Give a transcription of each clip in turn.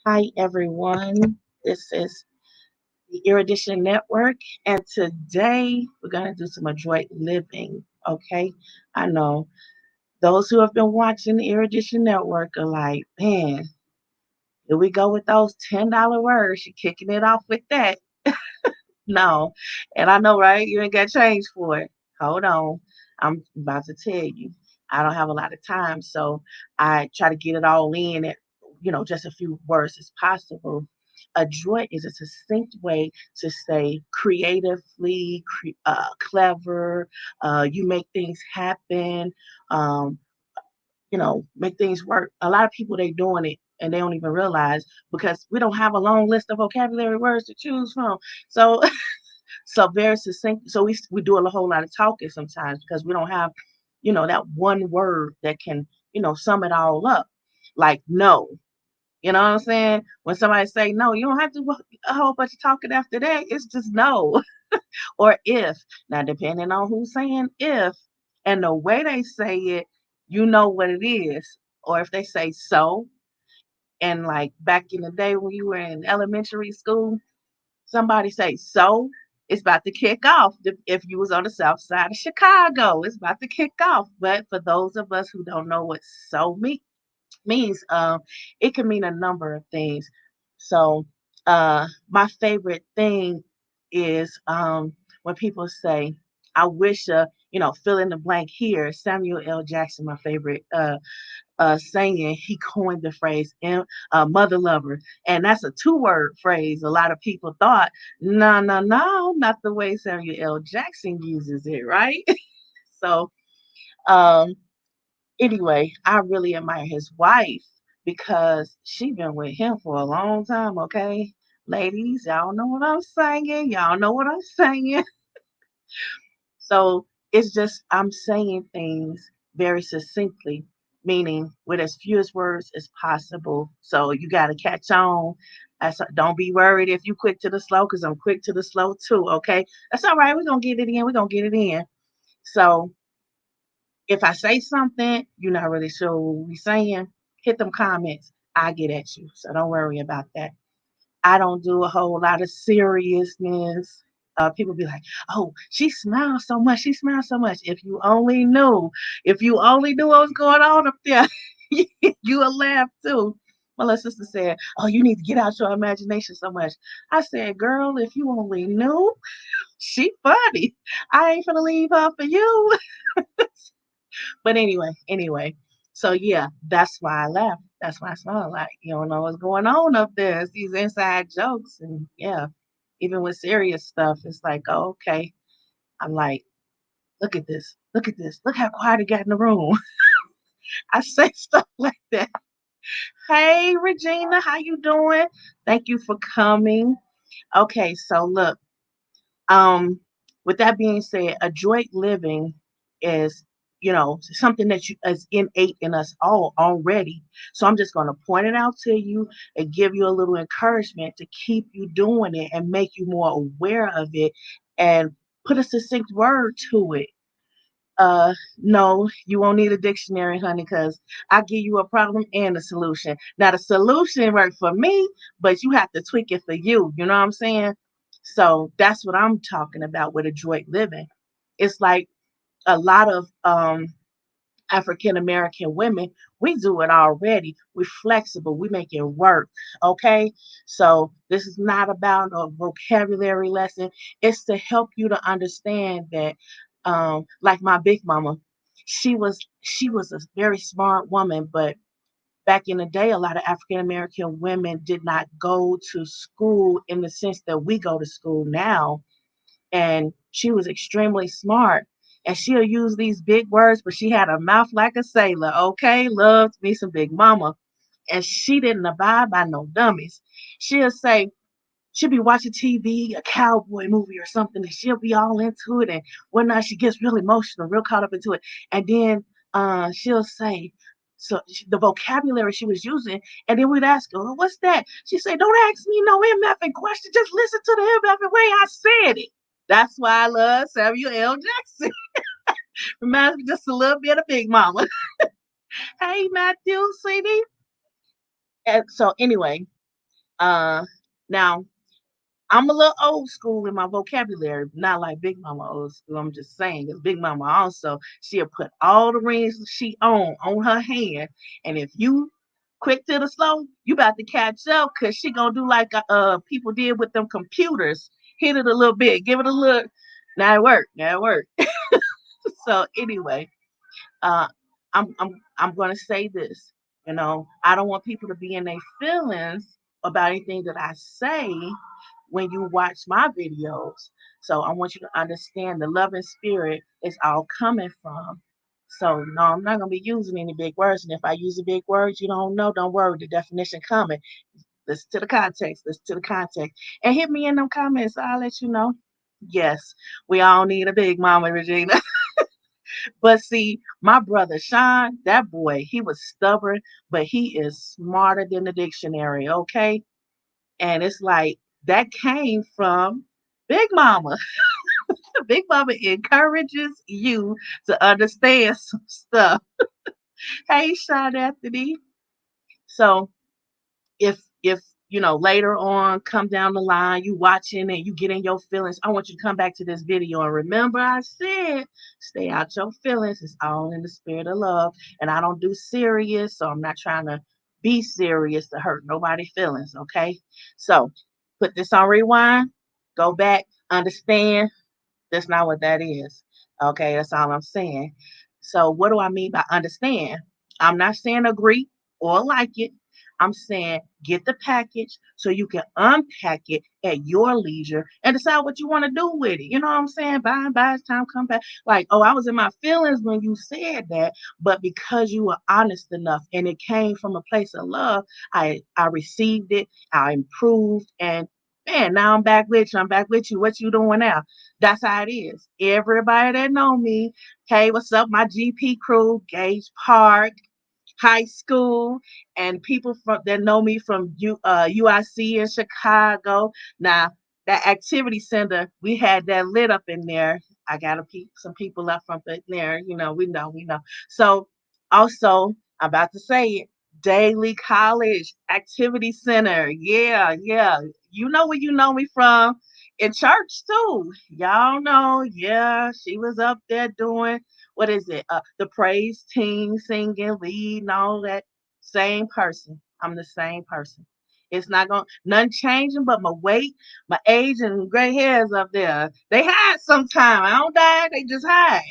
Hi, everyone. This is the Erudition Network, and today we're going to do some adroit living. Okay, I know those who have been watching the Erudition Network are like, man, here we go with those $10 words. You're kicking it off with that. No, and I know, right? You ain't got change for it. Hold on. I'm about to tell you. I don't have a lot of time, so I try to get it all in at, just a few words as possible. Adroit is a succinct way to say creatively, clever. You make things happen. Um, make things work. A lot of people they doing it and they don't even realize because we don't have a long list of vocabulary words to choose from. So so very succinct. So we do a whole lot of talking sometimes because we don't have, that one word that can, sum it all up. Like no. You know what I'm saying? When somebody say no, you don't have to do a whole bunch of talking after that. It's just no. Or if. Now depending on who's saying if and the way they say it, you know what it is. Or if they say so, and like back in the day when you were in elementary school, somebody say so, it's about to kick off. If you was on the south side of Chicago, it's about to kick off. But for those of us who don't know what so means, it can mean a number of things. So my favorite thing is when people say, I wish fill in the blank here. Samuel L. Jackson, my favorite saying, he coined the phrase mother lover. And that's a two-word phrase. A lot of people thought, no, no, no, not the way Samuel L. Jackson uses it, right? So, um, anyway, I really admire his wife because she been with him for a long time, okay? Ladies, y'all know what I'm saying. Y'all know what I'm saying. So it's just I'm saying things very succinctly, meaning with as few as words as possible. So you got to catch on. Don't be worried if you quick to the slow, because I'm quick to the slow too. Okay, that's all right. We're gonna get it in. We're gonna get it in. So if I say something you're not really sure what we're saying, hit them comments. I get at you. So don't worry about that. I don't do a whole lot of seriousness. People be like, "Oh, she smiles so much. She smiles so much." If you only knew what was going on up there, you would laugh too. My little sister said, "Oh, you need to get out your imagination so much." I said, "Girl, if you only knew, she funny. I ain't gonna leave her for you." But anyway. So yeah, that's why I laugh. That's why I smile. Like you don't know what's going on up there. It's these inside jokes, and yeah, even with serious stuff, it's like, oh, okay. I'm like, look at this, look at this, look how quiet it got in the room. I say stuff like that. Hey, Regina, how you doing? Thank you for coming. Okay, so look, Um, with that being said, adroit living is, something that you is innate in us all already. So I'm just going to point it out to you and give you a little encouragement to keep you doing it and make you more aware of it and put a succinct word to it. No, you won't need a dictionary, honey, because I give you a problem and a solution. Now the solution worked for me, but you have to tweak it for you. You know what I'm saying? So that's what I'm talking about with adroit living. It's like a lot of African American women, we do it already. We're flexible. We make it work. Okay. So this is not about a vocabulary lesson. It's to help you to understand that, like my big mama, she was a very smart woman, but back in the day, a lot of African American women did not go to school in the sense that we go to school now, and she was extremely smart. And she'll use these big words, but she had a mouth like a sailor. Okay, loved me some big mama, and she didn't abide by no dummies. She'll say she'll be watching TV, a cowboy movie or something, and she'll be all into it and whatnot. She gets real emotional, real caught up into it, and then she'll say. So the vocabulary she was using, and then we'd ask her, well, "What's that?" She said, "Don't ask me no MFing question. Just listen to the MFing way I said it." That's why I love Samuel L. Jackson. Reminds me just a little bit of Big Mama. Hey, Matthew, sweetie. And so, anyway, Uh, Now I'm a little old school in my vocabulary, not like Big Mama old school. I'm just saying, because Big Mama also, she'll put all the rings she on her hand, and if you quick to the slow, you about to catch up, cause she gonna do like people did with them computers, hit it a little bit, give it a look. Now it worked. Now it worked. So anyway, uh, I'm gonna say this. I don't want people to be in their feelings about anything that I say when you watch my videos. So I want you to understand the love and spirit is all coming from. So no, I'm not gonna be using any big words. And if I use a big word you don't know, don't worry, the definition coming. Listen to the context, listen to the context. And hit me in them comments. I'll let you know. Yes, we all need a big mama, Regina. But see, my brother Sean, that boy, he was stubborn, but he is smarter than the dictionary, okay? And it's like that came from Big Mama. Big Mama encourages you to understand some stuff. Hey, Sean Anthony. So if later on come down the line you watching and you get in your feelings, I want you to come back to this video and remember I said stay out your feelings. It's all in the spirit of love, and I don't do serious, so I'm not trying to be serious to hurt nobody's feelings. Okay, so put this on rewind, go back, understand that's not what that is. Okay, that's all I'm saying. So, what do I mean by understand? I'm not saying agree or like it. I'm saying get the package so you can unpack it at your leisure and decide what you want to do with it. You know what I'm saying? By as time come back. Like, oh, I was in my feelings when you said that, but because you were honest enough and it came from a place of love, I received it, I improved, and man, now I'm back with you. I'm back with you. What you doing now? That's how it is. Everybody that know me, hey, what's up? My GP crew, Gage Park High School, and people that know me from UIC in Chicago. Now, that activity center, we had that lit up in there. I got some people up from there. We know. So, also, I'm about to say it. Daily College Activity Center. Yeah, yeah. You know where you know me from in church too. Y'all know, yeah, she was up there doing what is it? The praise team singing, lead, and all that. Same person. I'm the same person. It's not going nothing changing but my weight, my age, and gray hairs up there. They hide sometime. I don't die, they just hide.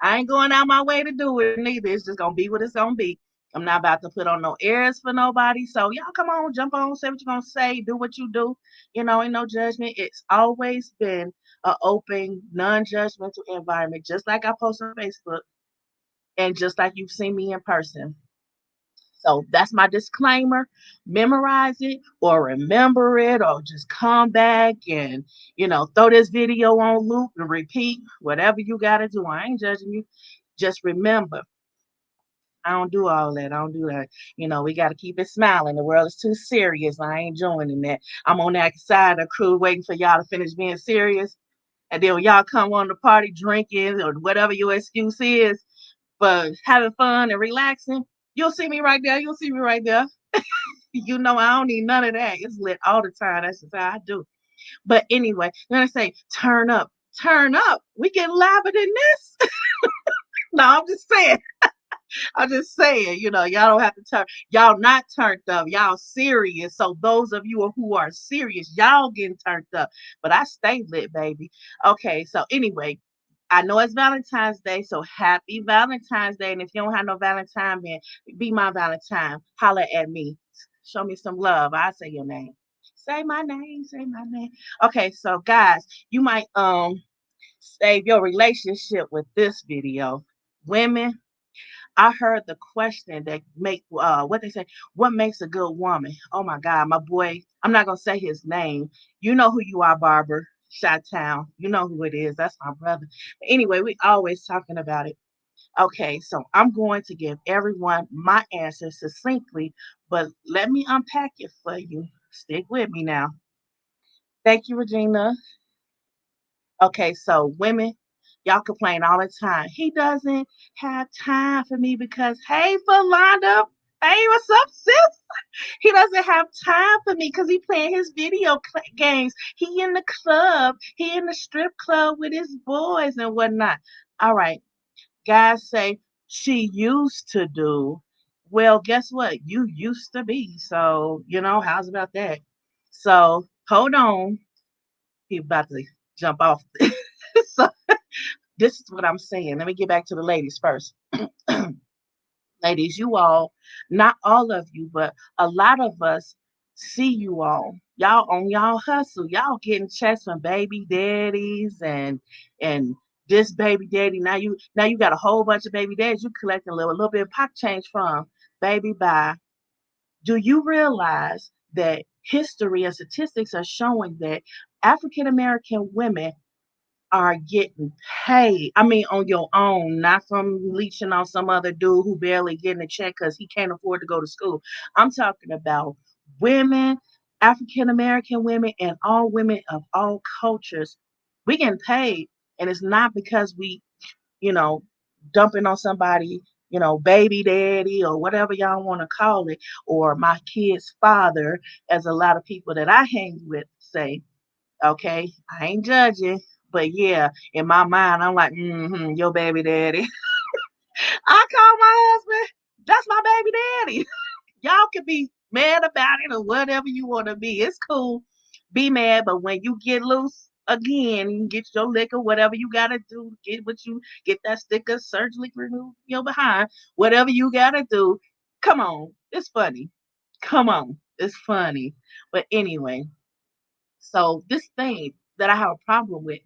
I ain't going out my way to do it neither. It's just gonna be what it's gonna be. I'm not about to put on no airs for nobody. So y'all come on, jump on, say what you're gonna say, do what you do. Ain't no judgment. It's always been an open, non-judgmental environment, just like I post on Facebook and just like you've seen me in person. So that's my disclaimer. Memorize it or remember it or just come back and, throw this video on loop and repeat whatever you got to do. I ain't judging you. Just remember, I don't do all that. I don't do that. We got to keep it smiling. The world is too serious. I ain't joining that. I'm on that side of the crew waiting for y'all to finish being serious. And then when y'all come on the party drinking or whatever your excuse is for having fun and relaxing, you'll see me right there. You'll see me right there. I don't need none of that. It's lit all the time. That's just how I do. But anyway, I'm gonna say turn up. Turn up. We get louder than this. No, I'm just saying. I'm just saying, y'all don't have to turn. Y'all not turned up. Y'all serious. So those of you who are serious, y'all getting turned up. But I stay lit, baby. Okay, so anyway, I know it's Valentine's Day, so happy Valentine's Day. And if you don't have no Valentine, man, be my Valentine. Holler at me. Show me some love. I say your name. Say my name. Say my name. Okay, so guys, you might save your relationship with this video. Women, I heard the question that make what they say, what makes a good woman? Oh my God, my boy, I'm not gonna say his name. You know who you are, Barber, Shot Town. You know who it is. That's my brother. But anyway, we always talking about it. Okay, so I'm going to give everyone my answer succinctly, but let me unpack it for you. Stick with me now. Thank you, Regina. Okay, so women, y'all complain all the time. He doesn't have time for me because, hey, Philanda. Hey, what's up, sis? He doesn't have time for me because he playing his video games. He in the club. He in the strip club with his boys and whatnot. All right. Guys say she used to do. Well, guess what? You used to be. So, how's about that? So, hold on. He about to jump off. So, this is what I'm saying. Let me get back to the ladies first. Ladies, you all, not all of you, but a lot of us see you all. Y'all on y'all hustle. Y'all getting checks from baby daddies and this baby daddy. Now you got a whole bunch of baby daddies you collecting a little bit of pocket change from. Baby bye. Do you realize that history and statistics are showing that African American women are getting paid. I mean, on your own, not from leeching on some other dude who barely getting a check because he can't afford to go to school. I'm talking about women, African American women, and all women of all cultures. We getting paid, and it's not because we, you know, dumping on somebody, baby daddy or whatever y'all want to call it, or my kid's father, as a lot of people that I hang with say. Okay, I ain't judging, but yeah, in my mind, I'm like, your baby daddy. I call my husband, that's my baby daddy. Y'all can be mad about it or whatever you want to be. It's cool. Be mad, but when you get loose again, you get your liquor, whatever you gotta do, get that sticker surgically removed your behind, whatever you gotta do. Come on, it's funny. Come on, it's funny. But anyway, so this thing that I have a problem with.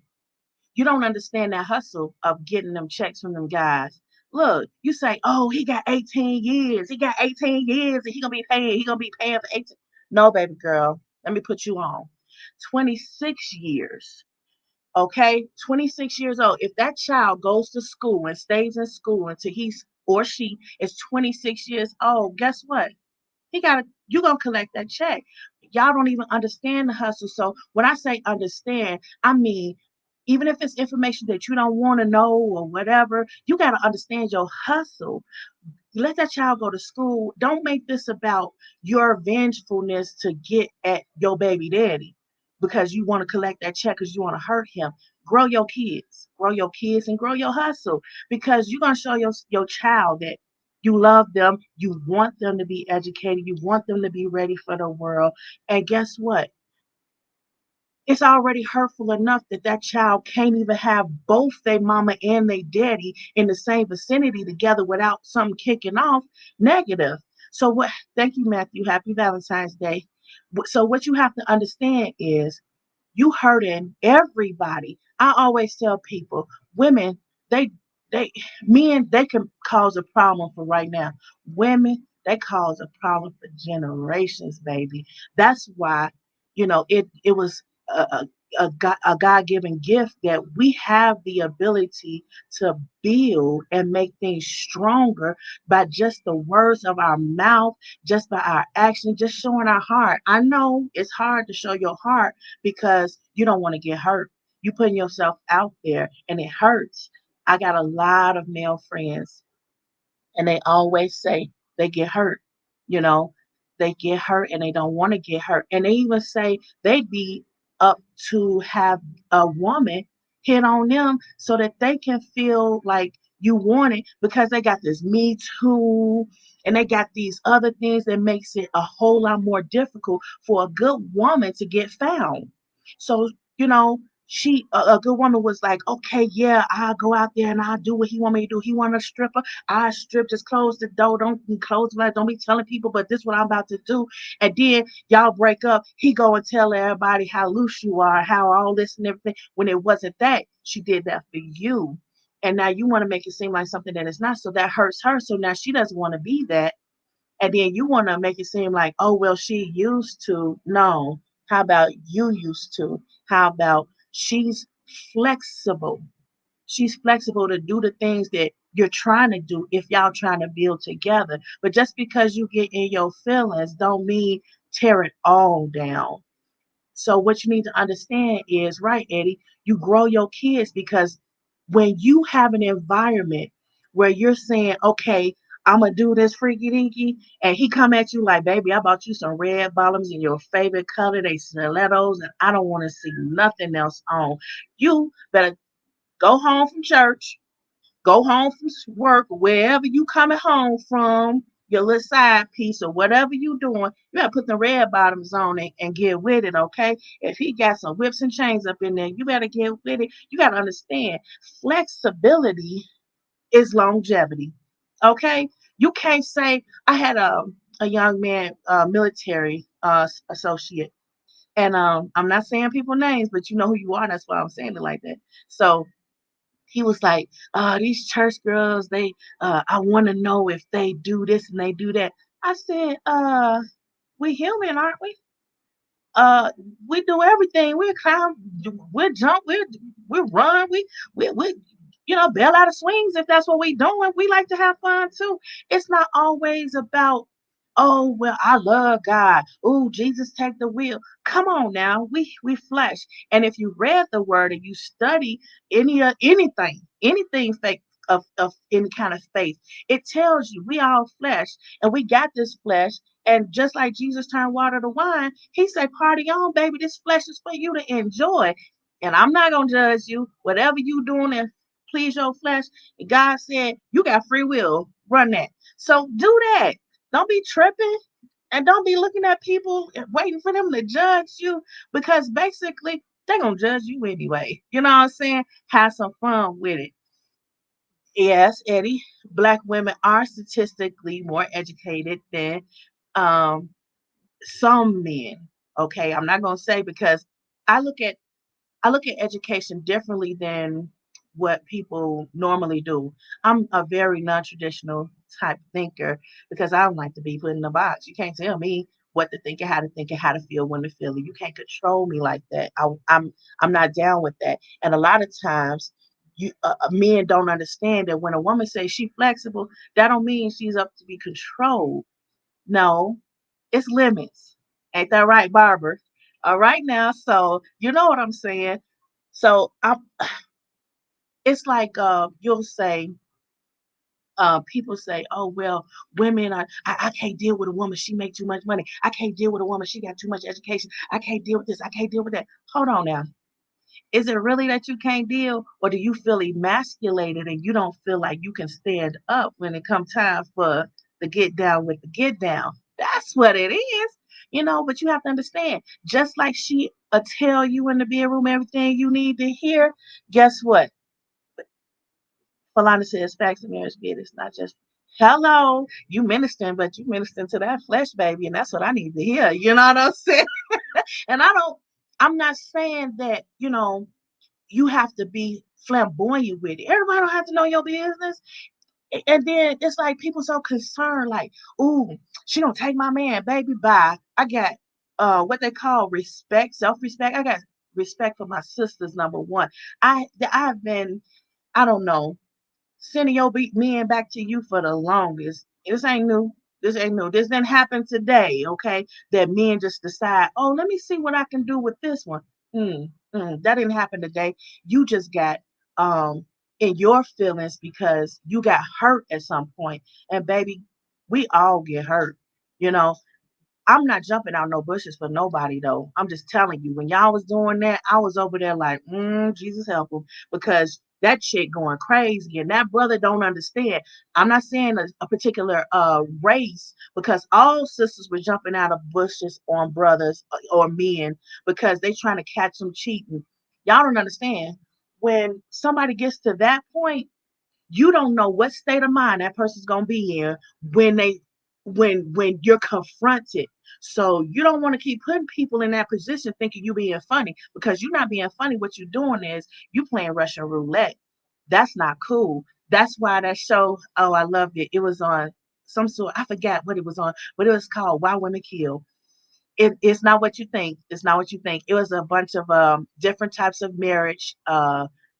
You don't understand that hustle of getting them checks from them guys. Look, you say, oh, he got 18 years. He got 18 years and he gonna be paying for 18. No, baby girl. Let me put you on. 26 years. Okay? 26 years old. If that child goes to school and stays in school until he's or she is 26 years old, guess what? You gonna collect that check. Y'all don't even understand the hustle. So when I say understand, I mean even if it's information that you don't want to know or whatever, you got to understand your hustle. Let that child go to school. Don't make this about your vengefulness to get at your baby daddy because you want to collect that check because you want to hurt him. Grow your kids, and grow your hustle because you're gonna show your child that you love them, you want them to be educated, you want them to be ready for the world. And guess what? It's already hurtful enough that that child can't even have both their mama and their daddy in the same vicinity together without something kicking off negative. So what? Thank you, Matthew. Happy Valentine's Day. So what you have to understand is you hurting everybody. I always tell people, women, they they men, they can cause a problem for right now. Women, they cause a problem for generations, baby. That's why, it was a God-given gift that we have the ability to build and make things stronger by just the words of our mouth, just by our action, just showing our heart. I know it's hard to show your heart because you don't want to get hurt. You putting yourself out there and it hurts. I got a lot of male friends and they always say they get hurt. You know, they get hurt and they don't want to get hurt. And they even say they'd be up to have a woman hit on them so that they can feel like you want it because they got this Me Too and they got these other things that makes it a whole lot more difficult for a good woman to get found. So, you know, a good woman was like, okay, yeah, I'll go out there and I'll do what he want me to do. He want a stripper, I strip, just close the door. Don't close the don't be telling people, but this is what I'm about to do. And then y'all break up. He go and tell everybody how loose you are, how all this and everything. When it wasn't that, she did that for you. And now you want to make it seem like something that it's not. So that hurts her. So now she doesn't want to be that. And then you want to make it seem like, oh, well, she used to. No. How about you used to? How about she's flexible? She's flexible to do the things that you're trying to do if y'all trying to build together. But just because you get in your feelings don't mean tear it all down. So what you need to understand is, right, Eddie, you grow your kids because when you have an environment where you're saying, okay, I'm gonna do this freaky dinky, and he come at you like, baby, I bought you some red bottoms in your favorite color, they stilettos, and I don't want to see nothing else on. You better go home from church, go home from work, wherever you coming home from, your little side piece or whatever you doing, you better put the red bottoms on it and get with it, okay? If he got some whips and chains up in there, you better get with it. You got to understand, flexibility is longevity. Okay, you can't say I had a young man, military associate, and I'm not saying people names, but you know who you are. That's why I'm saying it like that. So he was like, these church girls, they, I want to know if they do this and they do that. I said, we human, aren't we? uh we do everything. We climb, we jump, we run, we bail out of swings if that's what we doing. We like to have fun too. It's not always about, oh well, I love God. Oh, Jesus take the wheel. Come on now. We flesh. And if you read the word and you study anything faith of any kind of faith, it tells you we all flesh and we got this flesh. And just like Jesus turned water to wine, he said, party on, baby. This flesh is for you to enjoy. And I'm not going to judge you. Whatever you doing to please your flesh, God said, you got free will. Run that. So do that. Don't be tripping and don't be looking at people and waiting for them to judge you because basically they're going to judge you anyway. You know what I'm saying? Have some fun with it. Yes, Eddie, Black women are statistically more educated than um, some men. Okay, I'm not gonna say because I look at I look at education differently than what people normally do. I'm a very non-traditional type thinker because I don't like to be put in a box. You can't tell me what to think, and how to feel, when to feel it. You can't control me like that. I'm not down with that. And a lot of times, men don't understand that when a woman says she's flexible, that don't mean she's up to be controlled. No, it's limits. Ain't that right, Barbara? All right now, so you know what I'm saying. So it's like you'll say, people say, oh well, women are, I can't deal with a woman, she make too much money. I can't deal with a woman, she got too much education. I can't deal with this, I can't deal with that. Hold on now. Is it really that you can't deal, or do you feel emasculated and you don't feel like you can stand up when it comes time for the get down with the get down? That's what it is, But you have to understand, just like she tell you in the bedroom everything you need to hear. Guess what? Falana says facts of marriage good. It's not just hello, you ministering, but you ministering to that flesh, baby, and that's what I need to hear. You know what I'm saying? And I'm not saying that, you have to be flamboyant with it. Everybody don't have to know your business. And then it's like people so concerned, like, ooh, she don't take my man, baby. Bye. I got what they call respect, self-respect. I got respect for my sisters, number one. I've been, I don't know, sending your men back to you for the longest. This ain't new. This ain't new. This didn't happen today, okay? That men just decide, oh, let me see what I can do with this one. That didn't happen today. You just got in your feelings because you got hurt at some point. And baby, we all get hurt. You know, I'm not jumping out no bushes for nobody though. I'm just telling you, when y'all was doing that, I was over there like, Jesus help him, because that chick going crazy and that brother don't understand. I'm not saying a particular race, because all sisters were jumping out of bushes on brothers or men because they trying to catch them cheating. Y'all don't understand. When somebody gets to that point, you don't know what state of mind that person's gonna be in when they when you're confronted. So you don't want to keep putting people in that position thinking you being funny, because you're not being funny. What you're doing is you playing Russian roulette. That's not cool. That's why that show, oh, I loved it. It was on some sort, I forgot what it was on, but it was called Why Women Kill. It's not what you think. It's not what you think. It was a bunch of different types of marriage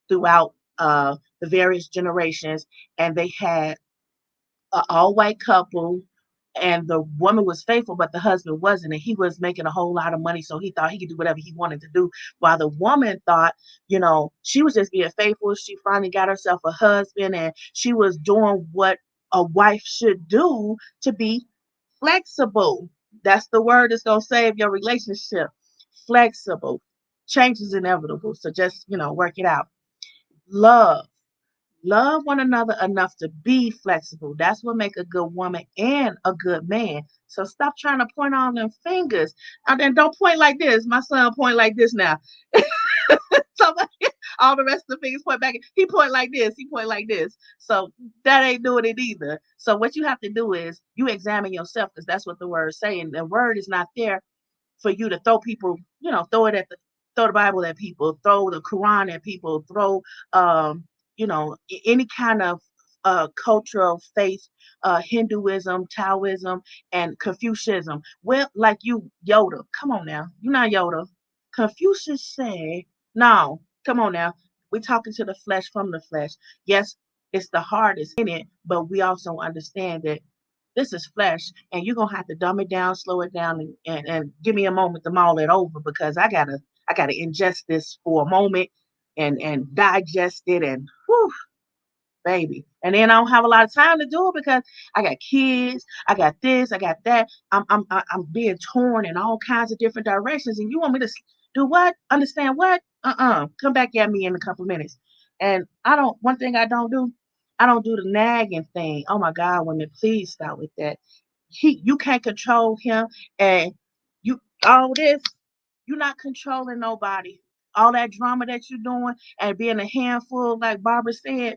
throughout the various generations, and they had an all white couple, and the woman was faithful, but the husband wasn't, and he was making a whole lot of money, so he thought he could do whatever he wanted to do. While the woman thought, she was just being faithful. She finally got herself a husband, and she was doing what a wife should do to be flexible. That's the word that's gonna save your relationship. Flexible. Change is inevitable. So just, work it out. Love. Love one another enough to be flexible. That's what make a good woman and a good man. So stop trying to point all them fingers. And then don't point like this. My son point like this now. So all the rest of the fingers point back. He point like this. He point like this. So that ain't doing it either. So what you have to do is you examine yourself because that's what the word is saying. The word is not there for you to throw people, throw the Bible at people, throw the Quran at people, throw any kind of cultural faith, Hinduism, Taoism, and Confucianism. Well, like you, Yoda. Come on now, you're not Yoda. Confucius said, "No, come on now. We're talking to the flesh from the flesh. Yes, it's the hardest in it, but we also understand that this is flesh, and you're gonna have to dumb it down, slow it down, and give me a moment to mull it over because I gotta ingest this for a moment and digest it and whew, baby. And then I don't have a lot of time to do it because I got kids, I got this, I got that. I'm being torn in all kinds of different directions, and you want me to do what? Understand what? Come back at me in a couple minutes. And I don't. One thing I don't do, I don't do the nagging thing. Oh my God, women, please stop with that. You can't control him, and all this. You're not controlling nobody. All that drama that you're doing and being a handful, like Barbara said.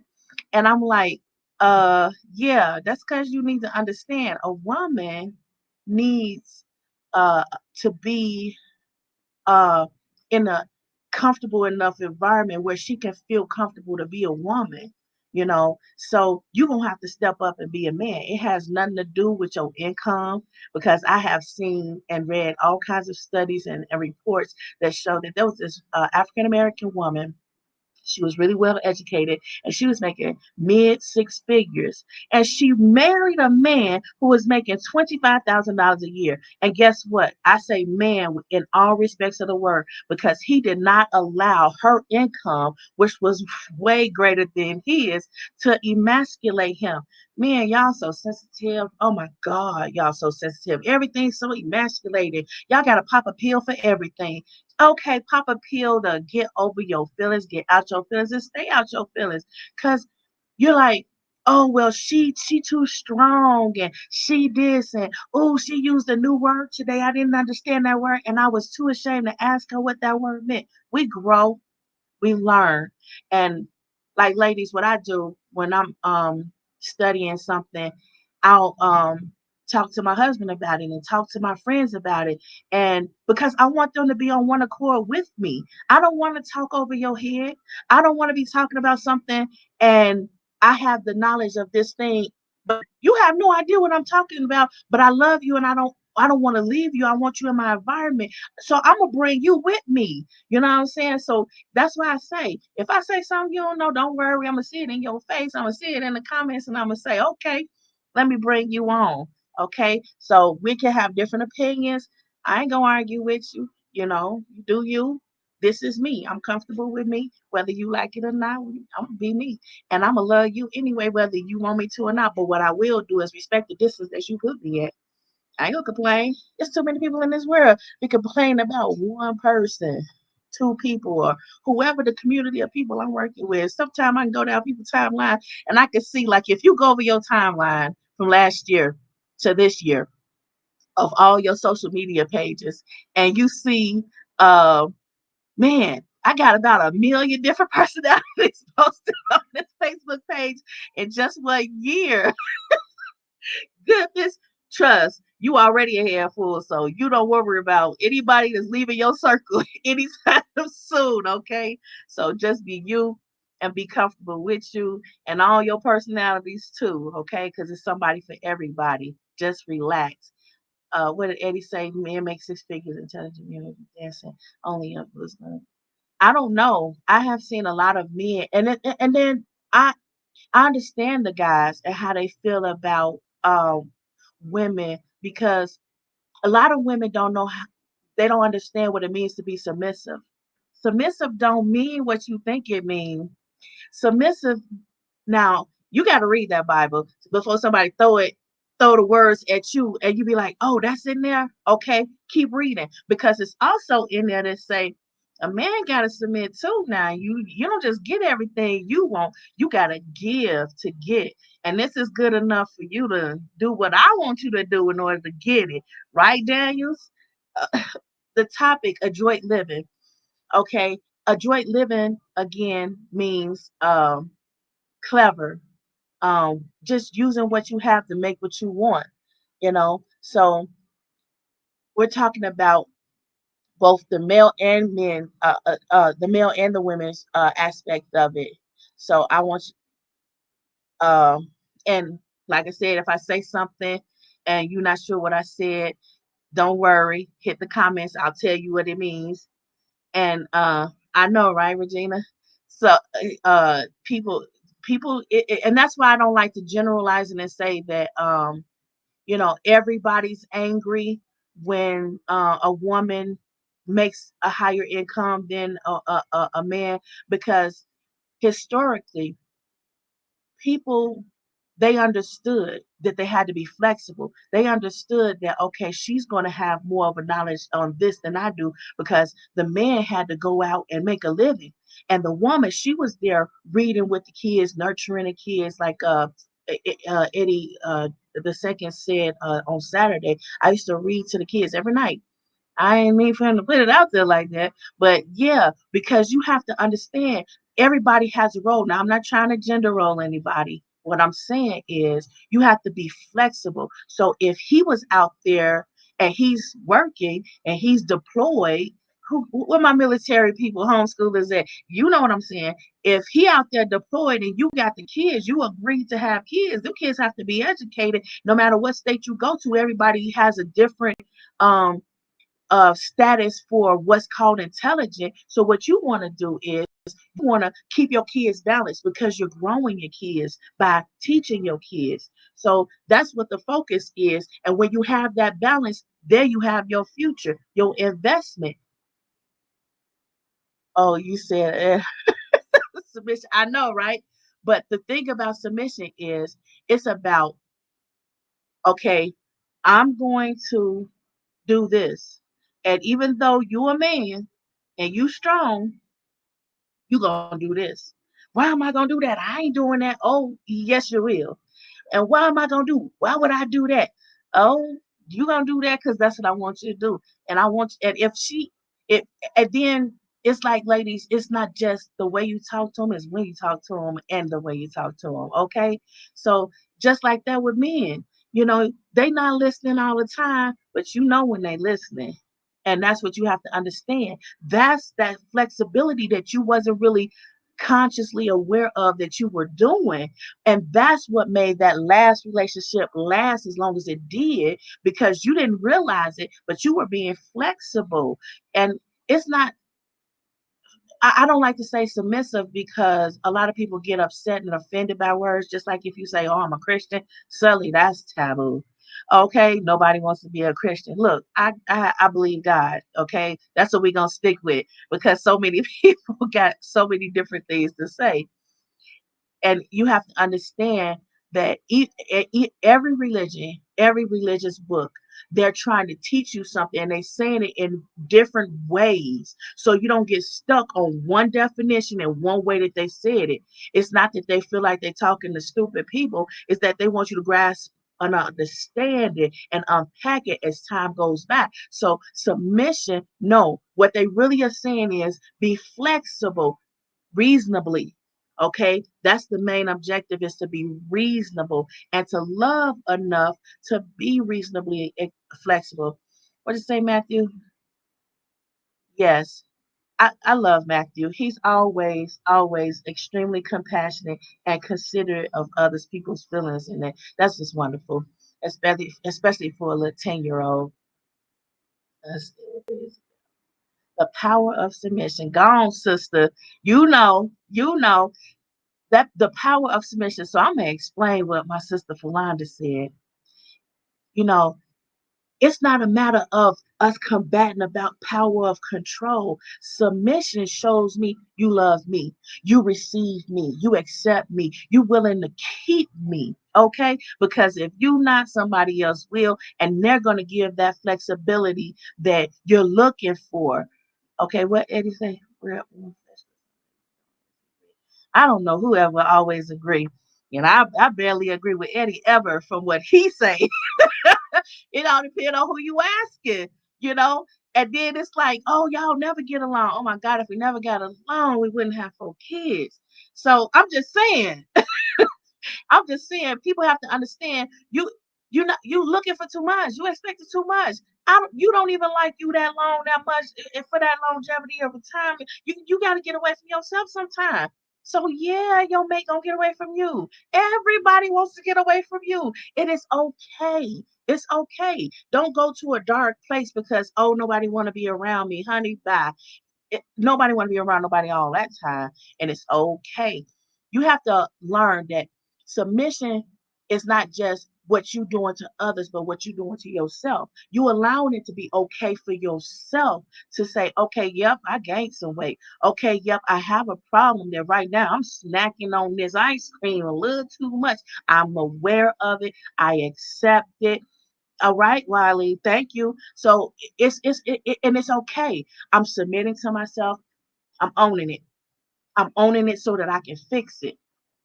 And I'm like, yeah, that's because you need to understand a woman needs to be uh in a comfortable enough environment where she can feel comfortable to be a woman. So you're gonna have to step up and be a man. It has nothing to do with your income because I have seen and read all kinds of studies and reports that show that there was this African American woman. She was really well educated and she was making mid six figures. And she married a man who was making $25,000 a year. And guess what? I say man in all respects of the word because he did not allow her income, which was way greater than his, to emasculate him. Man, y'all so sensitive. Oh my God, y'all so sensitive. Everything's so emasculated. Y'all got to pop a pill for everything. Okay, pop a pill to get over your feelings, get out your feelings, and stay out your feelings. Cause you're like, oh well, she too strong and she this and oh she used a new word today. I didn't understand that word and I was too ashamed to ask her what that word meant. We grow, we learn. And like ladies, what I do when I'm studying something, I'll talk to my husband about it and talk to my friends about it. And because I want them to be on one accord with me. I don't want to talk over your head. I don't want to be talking about something and I have the knowledge of this thing, but you have no idea what I'm talking about. But I love you and I don't want to leave you. I want you in my environment. So I'm gonna bring you with me. You know what I'm saying? So that's why I say, if I say something you don't know, don't worry. I'm gonna see it in your face. I'm gonna see it in the comments, and I'm gonna say, okay, let me bring you on. Okay, so we can have different opinions. I ain't gonna argue with you. You do you. This is me. I'm comfortable with me, whether you like it or not. I'm gonna be me, and I'm gonna love you anyway, whether you want me to or not. But what I will do is respect the distance that you put me at. I ain't gonna complain. There's too many people in this world. We complain about one person, two people, or whoever the community of people I'm working with. Sometimes I can go down people's timeline and I can see, like, if you go over your timeline from last year to this year of all your social media pages, and you see, uh, man, I got about a million different personalities posted on this Facebook page in just 1 year. Goodness, trust you already a handful, so you don't worry about anybody that's leaving your circle anytime soon. Okay, so just be you and be comfortable with you and all your personalities too. Okay, because it's somebody for everybody. Just relax. What did Eddie say? Men make six figures, intelligent men dancing only up was good. I don't know. I have seen a lot of men, and then I understand the guys and how they feel about women because a lot of women don't know how, they don't understand what it means to be submissive. Submissive don't mean what you think it means. Submissive now You got to read that Bible before somebody throw the words at you, and you be like, oh, that's in there. Okay, keep reading, because it's also in there that say a man got to submit too. Now you don't just get everything you want. You got to give to get, and this is good enough for you to do what I want you to do in order to get it. Right, Daniels? The topic, adroit living. Okay, adroit living again means clever, just using what you have to make what you want, So we're talking about both the male and men, the male and the women's aspect of it. So I want you, and like I said, if I say something and you're not sure what I said, don't worry. Hit the comments. I'll tell you what it means. And I know, right, Regina? So people, and that's why I don't like to generalize it and say that everybody's angry when a woman makes a higher income than a man, because historically people, they understood that they had to be flexible. They understood that, okay, she's going to have more of a knowledge on this than I do, because the man had to go out and make a living, and the woman, she was there reading with the kids, nurturing the kids, like Eddie the second said on Saturday. I used to read to the kids every night. I ain't mean for him to put it out there like that. But yeah, because you have to understand, everybody has a role. Now, I'm not trying to gender role anybody. What I'm saying is you have to be flexible. So if he was out there and he's working and he's deployed, where my military people, homeschoolers at, you know what I'm saying? If he out there deployed and you got the kids, you agreed to have kids. The kids have to be educated. No matter what state you go to, everybody has a different um status for what's called intelligent. So what you want to do is you want to keep your kids balanced, because you're growing your kids by teaching your kids. So that's what the focus is. And when you have that balance, there you have your future, your investment. Oh, you said submission. I know, right? But the thing about submission is it's about, okay, I'm going to do this. And even though you a man and you strong, you gonna do this. Why am I gonna do that? I ain't doing that. Oh, yes, you will. And why am I gonna do? Why would I do that? Oh, you gonna do that because that's what I want you to do. And I want, and if she, it, and then it's like, ladies, it's not just the way you talk to them, it's when you talk to them and the way you talk to them. Okay, so just like that with men, they not listening all the time, but you know when they listening. And that's what you have to understand. That's that flexibility that you wasn't really consciously aware of that you were doing. And that's what made that last relationship last as long as it did, because you didn't realize it, but you were being flexible. And it's not, I don't like to say submissive, because a lot of people get upset and offended by words. Just like if you say, oh, I'm a Christian, Sully, that's taboo. Okay, nobody wants to be a Christian. Look, I believe God. Okay, that's what we're gonna stick with, because so many people got so many different things to say. And you have to understand that every religion, every religious book, they're trying to teach you something, and they're saying it in different ways, so you don't get stuck on one definition and one way that they said it. It's not that they feel like they're talking to stupid people, it's that they want you to grasp and understand it and unpack it as time goes by. So submission, no, what they really are saying is be flexible reasonably. Okay, that's the main objective, is to be reasonable and to love enough to be reasonably flexible. What did you say, Matthew? Yes, I love Matthew. He's always extremely compassionate and considerate of others people's feelings, and that's just wonderful, especially for a little 10-year old. The power of submission. Gone, sister. You know that the power of submission. So I'm gonna explain what my sister Falanda said. You know, It's not a matter of us combating about power of control. Submission shows me you love me, you receive me, you accept me, you willing to keep me. Okay? Because if you not, somebody else will, and they're gonna give that flexibility that you're looking for. Okay, what Eddie say? I don't know whoever always agree. And I barely agree with Eddie ever from what he say. It all depends on who you asking, you know. And then it's like, oh, y'all never get along. Oh my God, if we never got along, we wouldn't have 4 kids. So I'm just saying, people have to understand you looking for too much. You expecting too much. You don't even like you that long, that much, and for that longevity of retirement, you got to get away from yourself sometime. So yeah, your mate gonna get away from you. Everybody wants to get away from you. It is okay. It's okay. Don't go to a dark place because oh nobody want to be around me, honey. Bye. Nobody want to be around nobody all that time, and it's okay. You have to learn that submission is not just what you doing to others, but what you doing to yourself. You allowing it to be okay for yourself to say, okay, yep, I gained some weight. Okay, yep, I have a problem that right now I'm snacking on this ice cream a little too much. I'm aware of it. I accept it. All right, Wiley, thank you. So and it's okay. I'm submitting to myself. I'm owning it. I'm owning it so that I can fix it.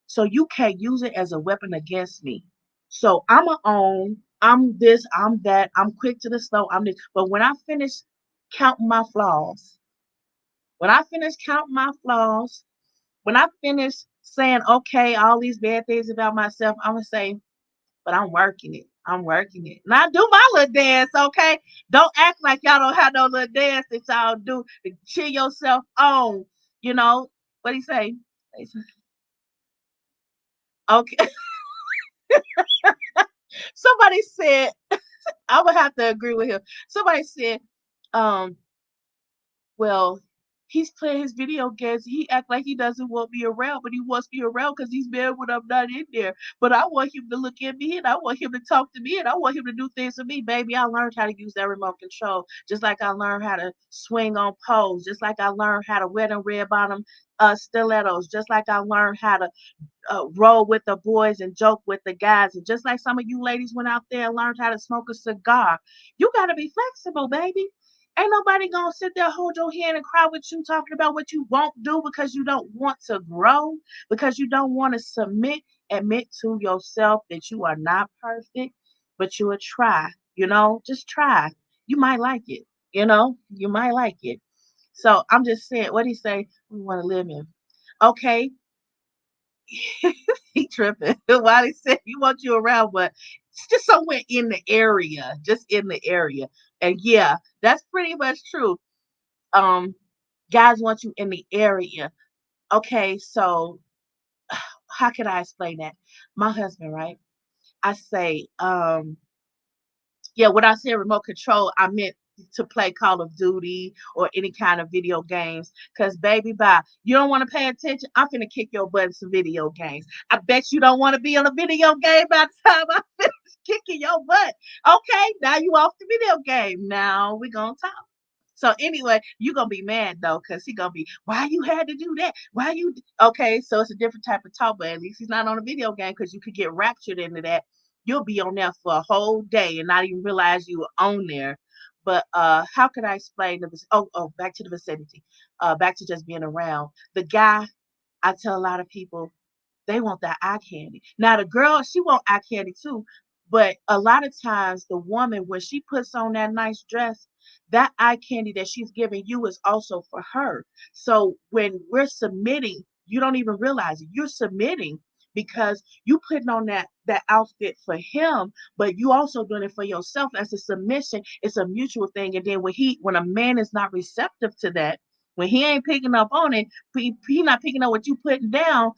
So you can't use it as a weapon against me. So I'm a own. I'm this. I'm that. I'm quick to the slow. I'm this. But when I finish counting my flaws, when I finish counting my flaws, when I finish saying okay, all these bad things about myself, I'm gonna say, but I'm working it. I'm working it. Now do my little dance, okay? Don't act like y'all don't have no little dance that y'all do to cheer yourself on. You know what he say? Okay. Somebody said I would have to agree with him. Somebody said, um, well, he's playing his video games. He act like he doesn't want me around, but he wants me around because he's mad when I'm not in there. But I want him to look at me and I want him to talk to me and I want him to do things for me. Baby, I learned how to use that remote control, just like I learned how to swing on poles, just like I learned how to wear them red bottom stilettos, just like I learned how to roll with the boys and joke with the guys. And just like some of you ladies went out there and learned how to smoke a cigar, you got to be flexible, baby. Ain't nobody gonna sit there, hold your hand, and cry with you, talking about what you won't do because you don't want to grow, because you don't want to submit, admit to yourself that you are not perfect, but you will try. Just try. You might like it. You might like it. So I'm just saying, what he say? We want to live in. Okay, he tripping. Why he said he wants you around, but it's just somewhere in the area, just in the area. And yeah, that's pretty much true. Um, guys want you in the area. Okay, so how can I explain that? My husband, right? I say, yeah, when I said remote control, I meant to play Call of Duty or any kind of video games. Cause baby, bye. You don't want to pay attention. I'm finna kick your butt in some video games. I bet you don't want to be on a video game by the time I finish kicking your butt. Okay, now you off the video game. Now we gonna talk. So anyway, you gonna be mad though, cause he gonna be, why you had to do that? Why you okay? So it's a different type of talk, but at least he's not on a video game because you could get raptured into that. You'll be on there for a whole day and not even realize you were on there. But how could I explain the back to the vicinity, back to just being around the guy. I tell a lot of people they want that eye candy. Now the girl, she want eye candy too, but a lot of times the woman, when she puts on that nice dress, that eye candy that she's giving you is also for her. So when we're submitting, you don't even realize it. You're submitting because you putting on that outfit for him, but you also doing it for yourself as a submission. It's a mutual thing. And then when a man is not receptive to that, when he ain't picking up on it, he not picking up what you putting down,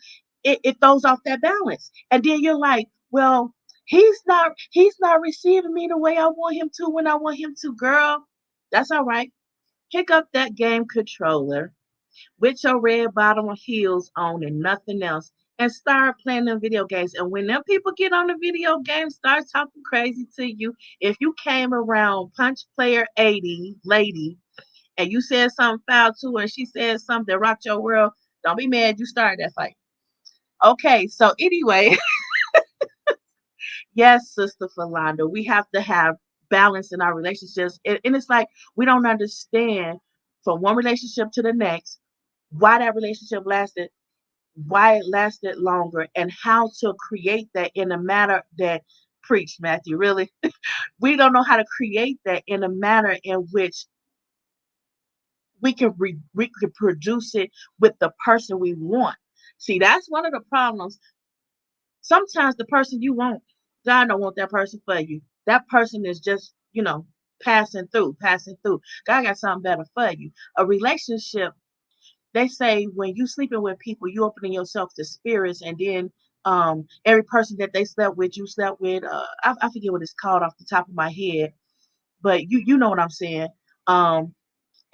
it throws off that balance. And then you're like, well, he's not receiving me the way I want him to when I want him to, girl. That's all right. Pick up that game controller with your red bottom heels on and nothing else and start playing them video games. And when them people get on the video games, start talking crazy to you, if you came around Punch Player 80 lady and you said something foul to her and she said something that rocked your world, don't be mad you started that fight. Okay, so anyway, yes, Sister Philanda, we have to have balance in our relationships. And it's like we don't understand from one relationship to the next why that relationship lasted, why it lasted longer, and how to create that in a manner that preach, Matthew, really. We don't know how to create that in a manner in which we can produce it with the person we want. See, that's one of the problems. Sometimes the person you want, God don't want that person for you. That person is just, passing through, passing through. God got something better for you. A relationship, they say when you sleeping with people, you opening yourself to spirits, and then every person that they slept with, you slept with. I forget what it's called off the top of my head, but you know what I'm saying. Um,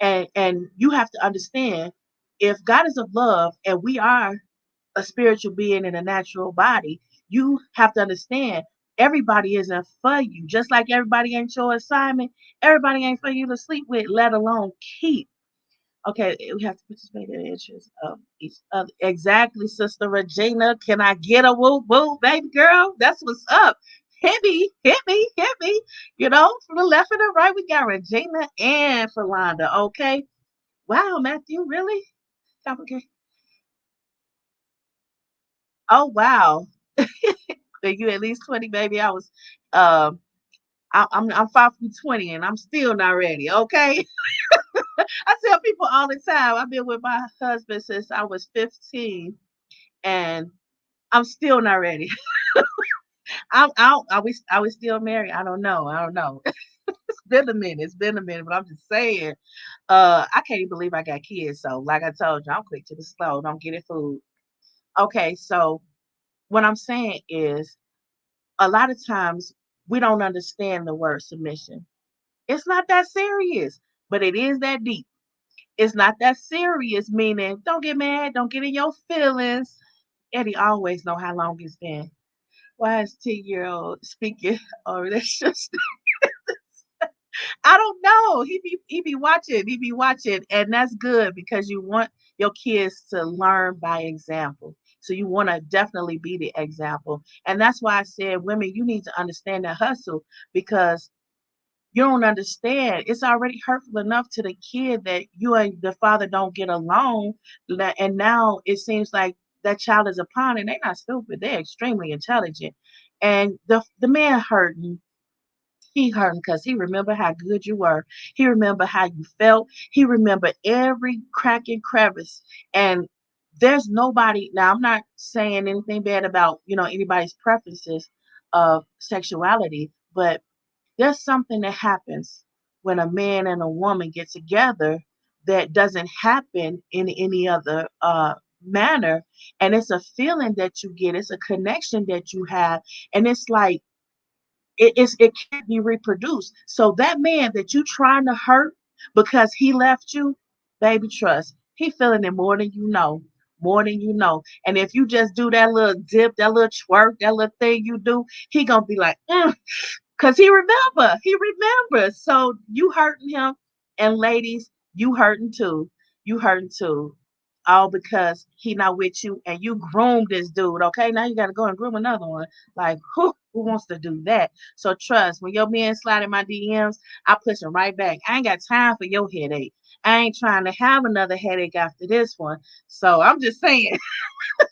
and you have to understand, if God is of love and we are a spiritual being in a natural body, you have to understand everybody isn't for you. Just like everybody ain't your assignment, everybody ain't for you to sleep with, let alone keep. Okay, we have to participate in the interests of each other. Exactly, Sister Regina. Can I get a woo woo, baby girl? That's what's up. Hit me, hit me, hit me. From the left and the right, we got Regina and Philanda. Okay. Wow, Matthew, really? Okay. Oh wow. Are you at least 20, baby? I was um I'm far from 20 and I'm still not ready. Okay. I tell people all the time, I've been with my husband since I was 15 and I'm still not ready. Are we still married? I don't know. I don't know. It's been a minute. It's been a minute, but I'm just saying, I can't even believe I got kids. So like I told you, I'm quick to the slow. Don't get it food. Okay, so what I'm saying is a lot of times we don't understand the word submission. It's not that serious, but it is that deep. It's not that serious, meaning don't get mad, don't get in your feelings. Eddie always know how long it's been. Why is 10-year-old speaking or relationships? I don't know. He be watching. He be watching, and that's good because you want your kids to learn by example. So you want to definitely be the example, and that's why I said, women, you need to understand the hustle because you don't understand. It's already hurtful enough to the kid that you and the father don't get along, and now it seems like that child is a pawn, and they're not stupid. They're extremely intelligent, and the man hurting, he hurting because he remember how good you were. He remember how you felt. He remember every crack and crevice. And there's nobody. Now I'm not saying anything bad about anybody's preferences of sexuality, but there's something that happens when a man and a woman get together that doesn't happen in any other manner. And it's a feeling that you get. It's a connection that you have, and it's like it can't be reproduced. So that man that you trying to hurt because he left you, baby, trust he feeling it more than you know, more than you know. And if you just do that little dip, that little twerk, that little thing you do, he gonna be like, cause he remembers. So you hurting him, and ladies, you hurting too, you hurting too. All because he not with you and you groomed this dude. Okay, now you got to go and groom another one. Like who wants to do that? So trust, when your man slide in my DMs, I push him right back. I ain't got time for your headache. I ain't trying to have another headache after this one. So I'm just saying,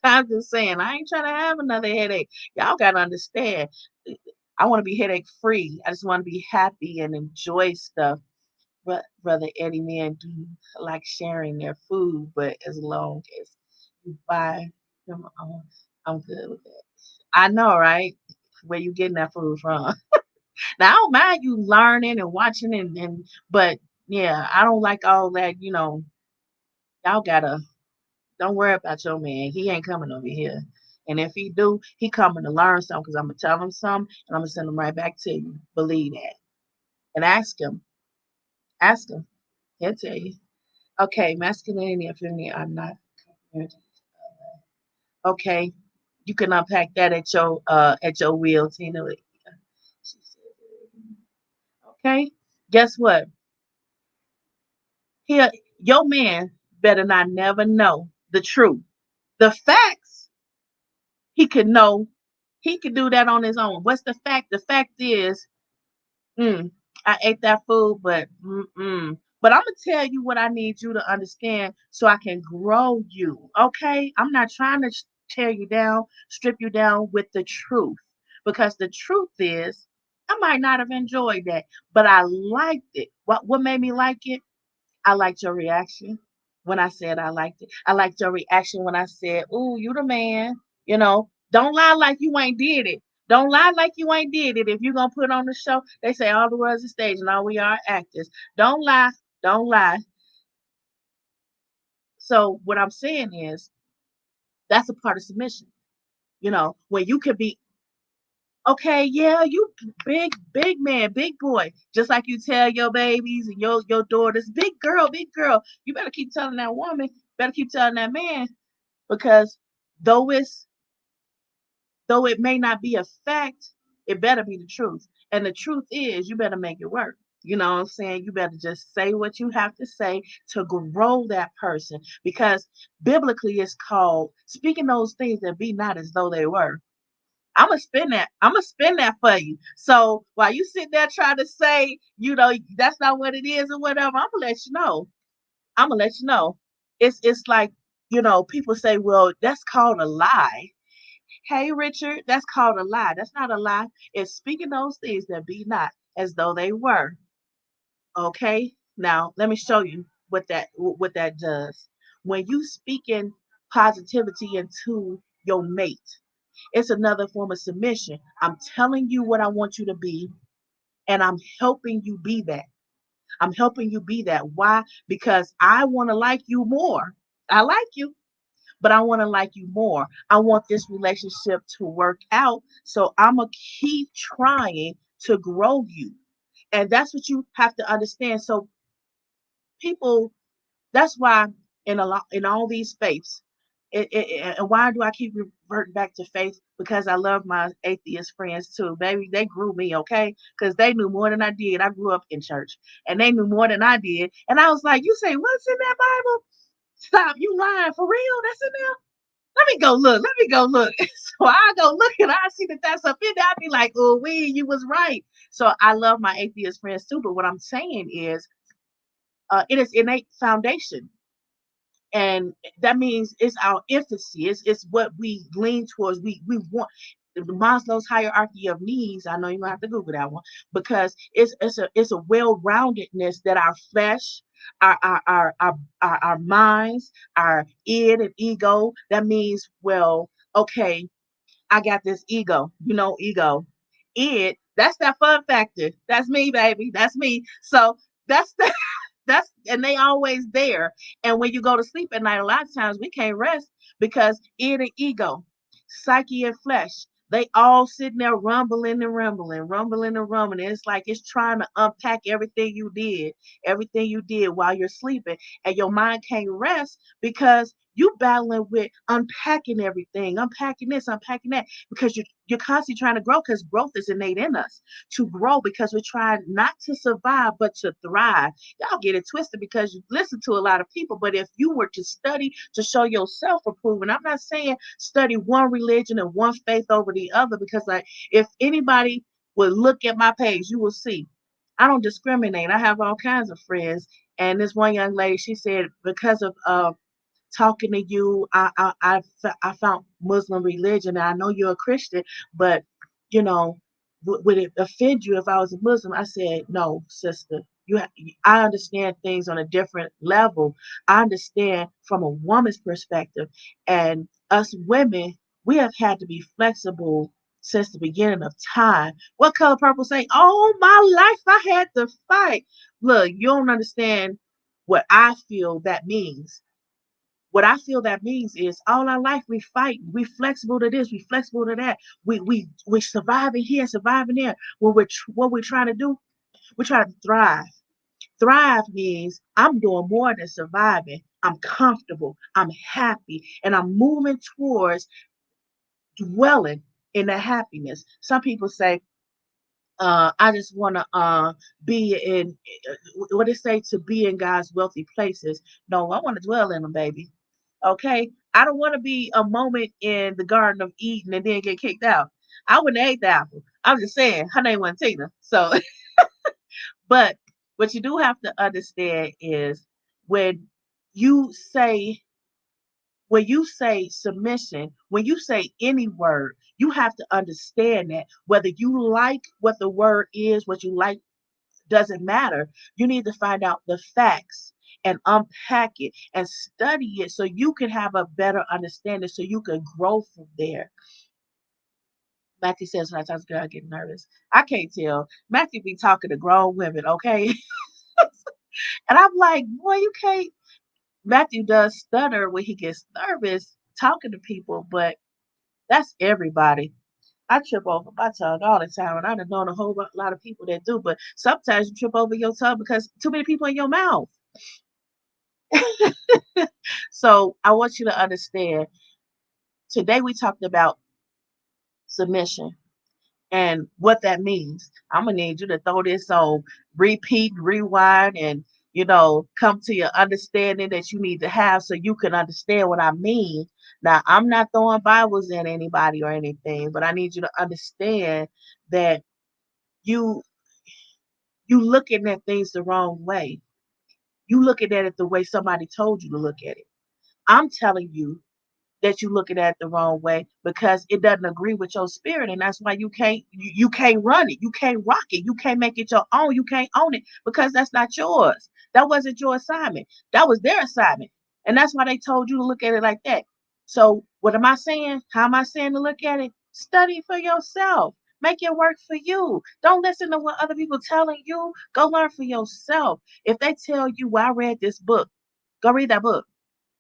I'm just saying, I ain't trying to have another headache. Y'all gotta understand. I want to be headache free. I just want to be happy and enjoy stuff. But Brother Eddie, man, do like sharing their food, but as long as you buy them, I'm good with that. I know, right? Where you getting that food from? Now I don't mind you learning and watching but yeah, I don't like all that. Y'all gotta don't worry about your man. He ain't coming over here. And if he do, he coming to learn something because I'm gonna tell him something and I'm gonna send him right back to you. Believe that. And ask him. Ask him. He'll tell you. Okay, masculinity and femininity are not compared to each other. Okay. You can unpack that at your will, Tina. She said, okay, guess what? Here, your man better not never know the truth. The facts he could know. He could do that on his own. What's the fact? The fact is, mm, I ate that food, but mm-mm. But I'm gonna tell you what I need you to understand so I can grow you. Okay? I'm not trying to tear you down, strip you down with the truth, because the truth is, I might not have enjoyed that, but I liked it. What made me like it? I liked your reaction when I said I liked it. I liked your reaction when I said, "Ooh, you the man." Don't lie like you ain't did it. Don't lie like you ain't did it. If you're gonna put on the show, they say all the world's a stage and all we are actors. Don't lie. Don't lie. So what I'm saying is that's a part of submission. When you could be okay, yeah, you big man, big boy. Just like you tell your babies and your daughters, big girl. You better keep telling that woman, better keep telling that man, because though it's though it may not be a fact, it better be the truth. And the truth is you better make it work. You know what I'm saying? You better just say what you have to say to grow that person. Because biblically it's called speaking those things that be not as though they were. I'm gonna spin that. I'm gonna spin that for you. So while you sit there trying to say, that's not what it is or whatever, I'm gonna let you know. I'm gonna let you know. It's like, people say, well, that's called a lie. Hey, Richard, that's called a lie. That's not a lie. It's speaking those things that be not as though they were. Okay. Now let me show you what that does. When you speaking positivity into your mate, it's another form of submission. I'm telling you what I want you to be, and I'm helping you be that. I'm helping you be that. Why? Because I want to like you more. I like you, but I want to like you more. I want this relationship to work out. So I'm going to keep trying to grow you. And that's what you have to understand. So people, that's why in all these faiths, and why do I keep reverting back to faith? Because I love my atheist friends too, baby. They grew me, okay, because they knew more than I did. I grew up in church, and they knew more than I did. And I was like, "You say what's in that Bible? Stop! You lying for real? That's in there? Let me go look. Let me go look." So I go look and I see that that's up in there. I be like, "Oh, you was right." So I love my atheist friends too. But what I'm saying is, it is innate foundation, and that means it's our emphasis. It's what we lean towards. We want the Maslow's hierarchy of needs. I know you're gonna have to Google that one, because it's a well-roundedness that our flesh, our minds, our id and ego. That means, well, okay, I got this ego. Ego. That's that fun factor. That's me, baby. That's me. So that's the and they always there. And when you go to sleep at night, a lot of times we can't rest because id and ego, psyche and flesh, they all sitting there rumbling and rumbling, rumbling and rumbling. It's like it's trying to unpack everything you did while you're sleeping, and your mind can't rest because you battling with unpacking everything, unpacking this, unpacking that, because you're constantly trying to grow, because growth is innate in us to grow, because we're trying not to survive but to thrive. Y'all get it twisted because you listen to a lot of people, but if you were to study to show yourself approval, and I'm not saying study one religion and one faith over the other, because like if anybody would look at my page, you will see I don't discriminate. I have all kinds of friends. And this one young lady, she said, because of talking to you, I found Muslim religion. And I know you're a Christian, but you know, would it offend you if I was a Muslim? I said, no, sister. I understand things on a different level. I understand from a woman's perspective, and us women, we have had to be flexible since the beginning of time. What Color Purple say? All my life I had to fight. Look, you don't understand what I feel that means. What I feel that means is all our life we fight. We flexible to this, we flexible to that. We surviving here, surviving there. What we're trying to do, we're trying to thrive. Thrive means I'm doing more than surviving. I'm comfortable, I'm happy, and I'm moving towards dwelling in that happiness. Some people say, I just want to be in what they say, to be in God's wealthy places. No, I want to dwell in them, baby. Okay, I don't want to be a moment in the Garden of Eden and then get kicked out. I wouldn't have ate the apple. I'm just saying, her name wasn't Tina. So, but what you do have to understand is when you say submission, when you say any word, you have to understand that whether you like what the word is, what you like doesn't matter. You need to find out the facts and unpack it and study it so you can have a better understanding, so you can grow from there. Matthew says when I talk to girl, I get nervous. I can't tell. Matthew be talking to grown women, okay? And I'm like, boy, you can't. Matthew does stutter when he gets nervous talking to people, but that's everybody. I trip over my tongue all the time, and I done known a whole lot of people that do. But sometimes you trip over your tongue because too many people in your mouth. So I want you to understand. Today we talked about submission and what that means. I'm gonna need you to throw this on repeat, rewind, and come to your understanding that you need to have so you can understand what I mean. Now, I'm not throwing Bibles in anybody or anything, but I need you to understand that you you looking at things the wrong way. You looking at it the way somebody told you to look at it. I'm telling you that you're looking at it the wrong way because it doesn't agree with your spirit, and that's why you can't run it, you can't rock it, you can't make it your own, you can't own it because that's not yours. That wasn't your assignment. That was their assignment, and that's why they told you to look at it like that. So what am I saying? How am I saying to look at it? Study for yourself. Make it work for you. Don't listen to what other people telling you. Go learn for yourself. If they tell you, well, I read this book, go read that book.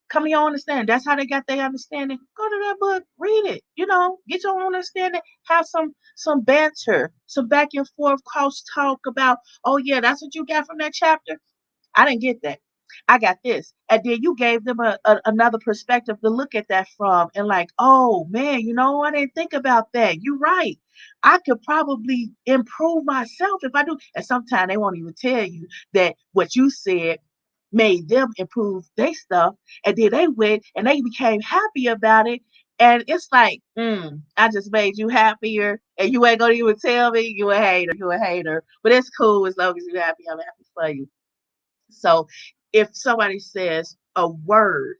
Come to your understanding. That's how they got their understanding. Go to that book, read it. Get your own understanding. Have some banter, some back and forth cross talk about. Oh yeah, that's what you got from that chapter. I didn't get that. I got this. And then you gave them another perspective to look at that from, and like, oh man, I didn't think about that. You're right. I could probably improve myself if I do. And sometimes they won't even tell you that what you said made them improve their stuff. And then they went and they became happy about it. And it's like, I just made you happier, and you ain't gonna even tell me. You a hater. You a hater. But it's cool as long as you're happy. I'm happy for you. So if somebody says a word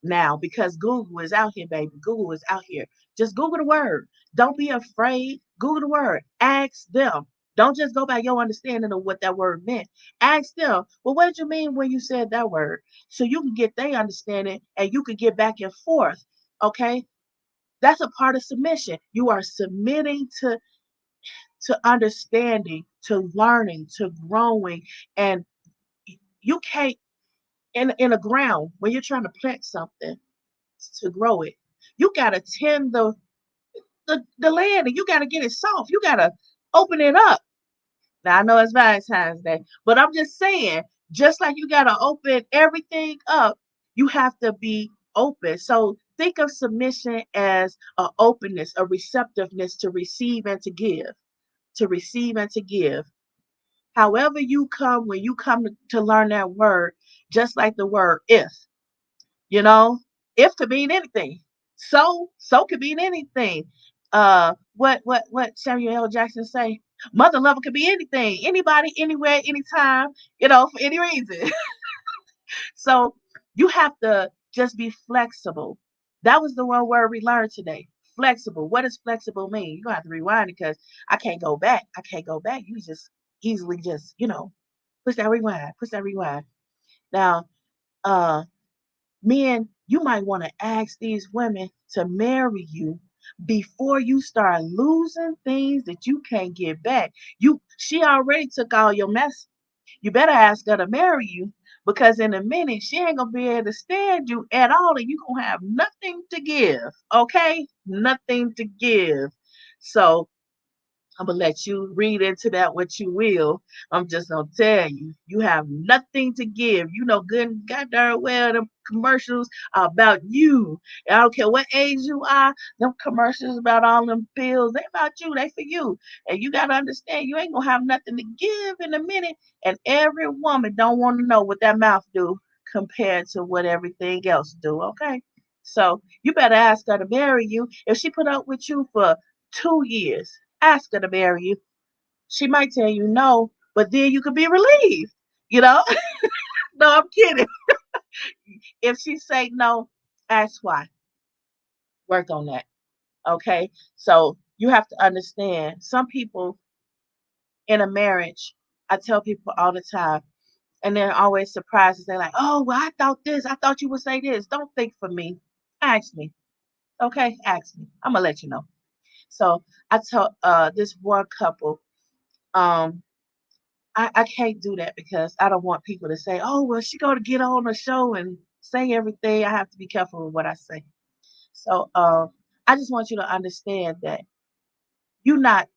now, because Google is out here, baby, Google is out here. Just Google the word. Don't be afraid. Google the word. Ask them. Don't just go by your understanding of what that word meant. Ask them, well, what did you mean when you said that word? So you can get their understanding and you can get back and forth. Okay? That's a part of submission. You are submitting to understanding, to learning, to growing, and you can't in a ground when you're trying to plant something to grow it. You gotta tend the land, and you gotta get it soft. You gotta open it up. Now I know it's Valentine's Day, but I'm just saying, just like you gotta open everything up, you have to be open. So think of submission as a openness, a receptiveness to receive and to give, to receive and to give. However you come, when you come to learn that word, just like the word if. You know, if could mean anything. So could mean anything. What Samuel L. Jackson say? Mother lover could be anything, anybody, anywhere, anytime. For any reason. So you have to just be flexible. That was the one word we learned today. Flexible. What does flexible mean? You're gonna have to rewind it because I can't go back. I can't go back. You just easily just push that rewind. Push that rewind. Now, uh men, you might want to ask these women to marry you before you start losing things that you can't get back. She already took all your mess. You better ask her to marry you because in a minute she ain't gonna be able to stand you at all, and you gonna have nothing to give. Okay, nothing to give. So I'm gonna let you read into that what you will. I'm just gonna tell you, you have nothing to give. You know good and goddamn well them commercials are about you. And I don't care what age you are, them commercials about all them pills, they about you, they for you. And you gotta understand you ain't gonna have nothing to give in a minute. And every woman don't want to know what that mouth do compared to what everything else do, okay? So you better ask her to marry you. If she put up with you for 2 years, ask her to marry you. She might tell you no, but then you could be relieved. You know? No, I'm kidding. If she say no, ask why. Work on that. Okay? So you have to understand some people in a marriage, I tell people all the time, and they're always surprised. They're like, oh, well, I thought this. I thought you would say this. Don't think for me. Ask me. Okay? Ask me. I'm going to let you know. So I tell this one couple, um, I can't do that because I don't want people to say, oh, well, she going to get on the show and say everything. I have to be careful with what I say. So I just want you to understand that you not,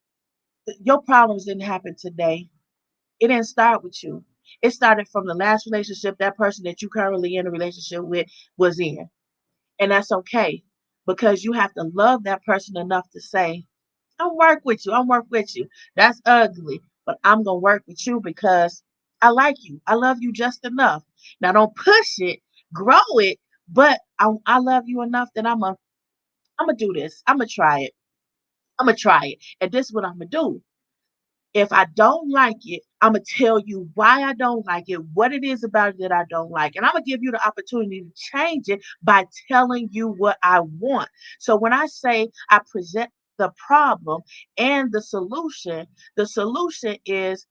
your problems didn't happen today. It didn't start with you. It started from the last relationship that person that you currently in a relationship with was in. And that's okay because you have to love that person enough to say, I'll work with you. I'll work with you. That's ugly, but I'm gonna work with you because I like you. I love you just enough. Now don't push it, grow it, but I love you enough that I'm gonna do this. I'm gonna try it. I'm gonna try it, and this is what I'm gonna do. If I don't like it, I'm gonna tell you why I don't like it, what it is about it that I don't like, and I'm gonna give you the opportunity to change it by telling you what I want. So when I say I present the problem and the solution is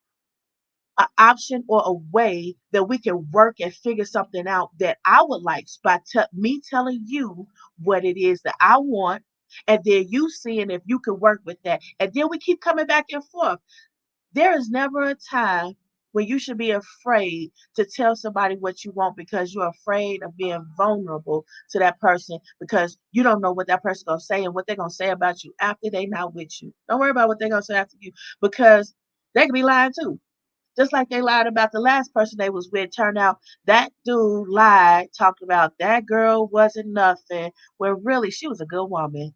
an option or a way that we can work and figure something out that I would like by me telling you what it is that I want. And then you seeing if you can work with that. And then we keep coming back and forth. There is never a time when you should be afraid to tell somebody what you want because you're afraid of being vulnerable to that person because you don't know what that person's gonna say and what they're gonna say about you after they not with you. Don't worry about what they're gonna say after you because they could be lying too. Just like they lied about the last person they was with. Turned out that dude lied, talked about that girl wasn't nothing, when really she was a good woman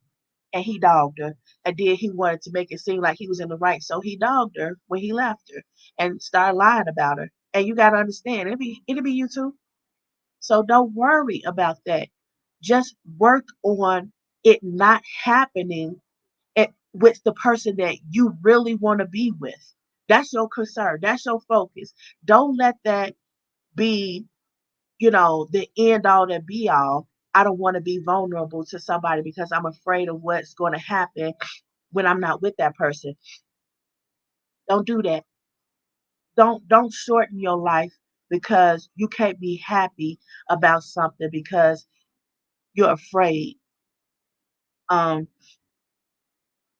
and he dogged her. And then he wanted to make it seem like he was in the right. So he dogged her when he left her and started lying about her. And you gotta understand, it'll be you too. So don't worry about that. Just work on it not happening with the person that you really want to be with. That's your concern. That's your focus. Don't let that be, the end all and be all. I don't want to be vulnerable to somebody because I'm afraid of what's going to happen when I'm not with that person. Don't do that. Don't shorten your life because you can't be happy about something because you're afraid. Um,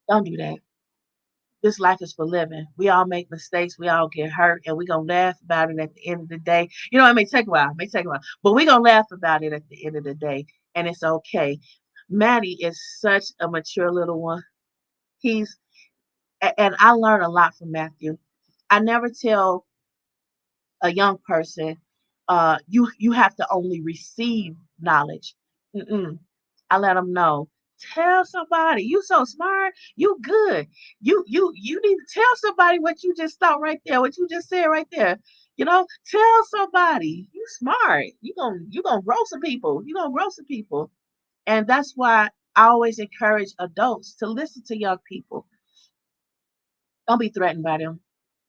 don't do that. This life is for living. We all make mistakes. We all get hurt, and we're gonna laugh about it at the end of the day. It may take a while, but we're gonna laugh about it at the end of the day, and it's okay. Maddie is such a mature little one. He's and I learn a lot from Matthew. I never tell a young person, you have to only receive knowledge. Mm-mm. I let them know. Tell somebody. You so smart. You good. You need to tell somebody what you just thought right there. What you just said right there. Tell somebody. You smart. You gonna grow some people. You gonna grow some people. And that's why I always encourage adults to listen to young people. Don't be threatened by them.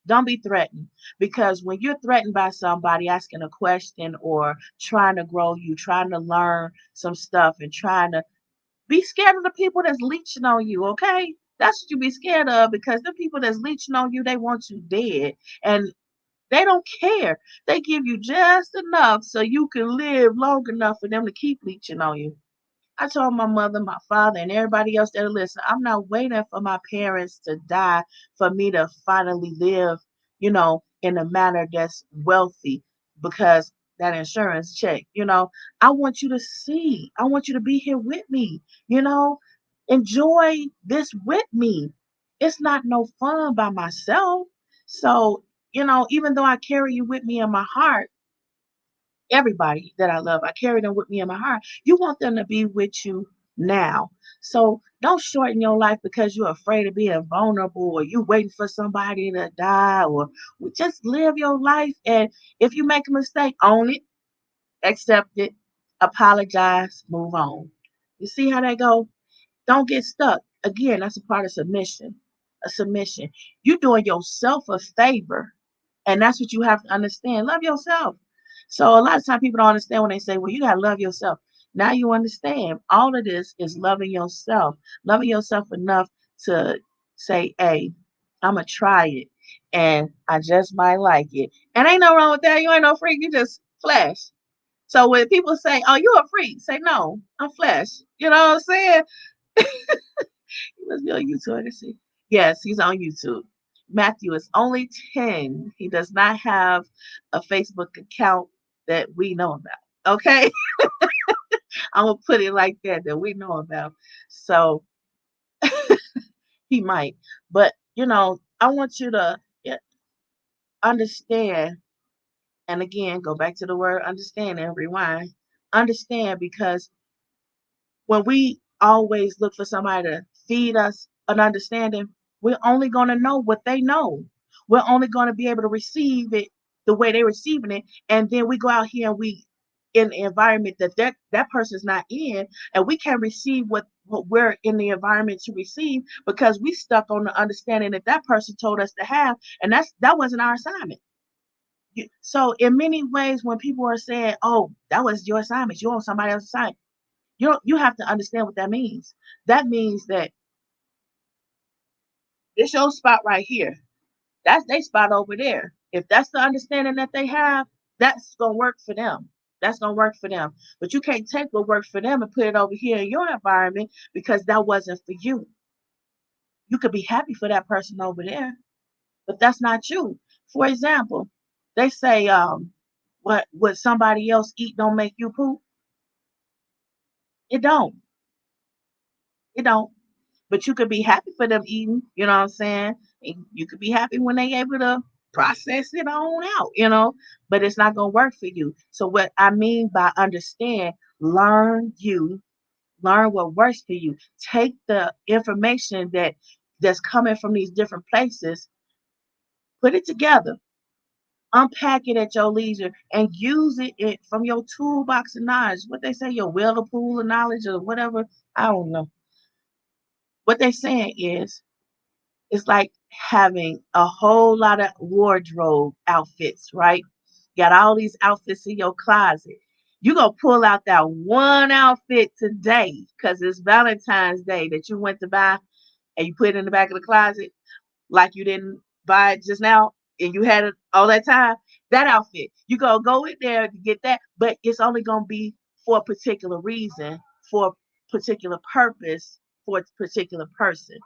Don't be threatened because when you're threatened by somebody asking a question or trying to grow you, trying to learn some stuff and trying to be scared of the people that's leeching on you, okay? That's what you be scared of because the people that's leeching on you, they want you dead. And they don't care. They give you just enough so you can live long enough for them to keep leeching on you. I told my mother, my father, and everybody else that listen, I'm not waiting for my parents to die for me to finally live, in a manner that's wealthy because that insurance check, I want you to see, I want you to be here with me, enjoy this with me. It's not no fun by myself. So, even though I carry you with me in my heart, everybody that I love, I carry them with me in my heart. You want them to be with you now. So don't shorten your life because you're afraid of being vulnerable or you waiting for somebody to die, or just live your life. And if you make a mistake, own it, accept it, apologize, move on. You see how that go? Don't get stuck. Again, that's a part of submission. A submission. You're doing yourself a favor, and that's what you have to understand. Love yourself. So a lot of times people don't understand when they say, well, you gotta love yourself. Now you understand. All of this is loving yourself. Loving yourself enough to say, hey, I'ma try it. And I just might like it. And ain't no wrong with that. You ain't no freak, you just flesh. So when people say, oh, you're a freak, say no, I'm flesh. You know what I'm saying? He must be on YouTube. I can see. Yes, he's on YouTube. Matthew is only 10. He does not have a Facebook account that we know about. Okay? I'm going to put it like that we know about. So he might. But, I want you to understand. And again, go back to the word understand and rewind. Understand, because when we always look for somebody to feed us an understanding, we're only going to know what they know. We're only going to be able to receive it the way they're receiving it. And then we go out here and we in the environment that person's not in, and we can't receive what we're in the environment to receive because we stuck on the understanding that person told us to have, and that wasn't our assignment. So in many ways, when people are saying, oh, that was your assignment, you're on somebody else's assignment, you have to understand what that means. That means that it's your spot right here. That's their spot over there. If that's the understanding that they have, that's gonna work for them. That's gonna work for them. But you can't take what works for them and put it over here in your environment because that wasn't for you. You could be happy for that person over there, but that's not you. For example, they say, what somebody else eat don't make you poop. It don't. It don't. But you could be happy for them eating, you know what I'm saying? And you could be happy when they able to process it on out, but it's not gonna work for you. So what I mean by understand, learn what works for you. Take the information that's coming from these different places, put it together, unpack it at your leisure, and use it from your toolbox of knowledge. What they say, your well pool of knowledge or whatever. I don't know. What they're saying is it's like having a whole lot of wardrobe outfits, right? Got all these outfits in your closet. You gonna pull out that one outfit today because it's Valentine's Day that you went to buy and you put it in the back of the closet like you didn't buy it just now and you had it all that time. That outfit, you gonna go in there to get that, but it's only gonna be for a particular reason, for a particular purpose, for a particular person.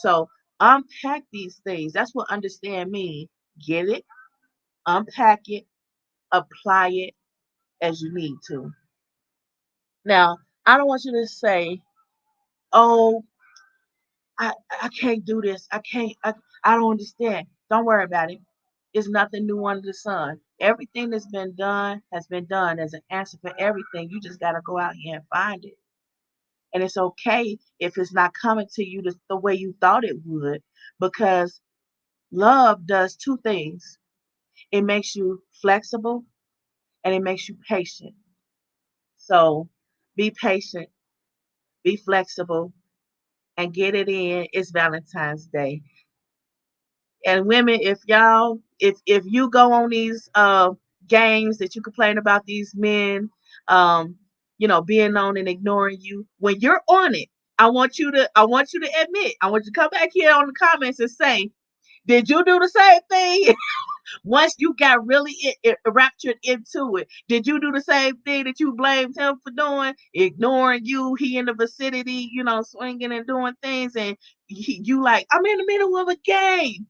So unpack these things. That's what understand means. Get it, unpack it, apply it as you need to. Now, I don't want you to say, "Oh, I can't do this. I don't understand." Don't worry about it. It's nothing new under the sun. Everything that's been done has been done. There's an answer for everything. You just got to go out here and find it. And it's okay if it's not coming to you the way you thought it would, because love does two things. It makes you flexible and it makes you patient. So be patient, be flexible, and get it in. It's Valentine's Day. And women, if you go on these games that you complain about these men being on and ignoring you, when you're on it, I want you to admit, I want you to come back here on the comments and say, did you do the same thing? Once you got really raptured into it, did you do the same thing that you blamed him for doing? Ignoring you, he in the vicinity, swinging and doing things, and you like, I'm in the middle of a game.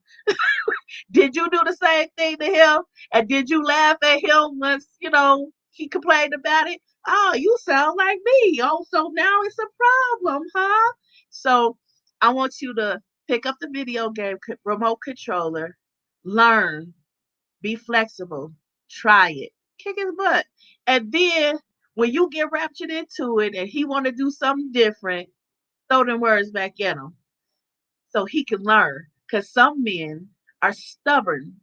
Did you do the same thing to him? And did you laugh at him once, he complained about it? Oh, you sound like me. Oh, so now it's a problem, huh? So I want you to Pick up the video game remote controller, learn, be flexible, try it, kick his butt. And then when you get raptured into it and he want to do something different, throw them words back at him so he can learn. Because some men are stubborn.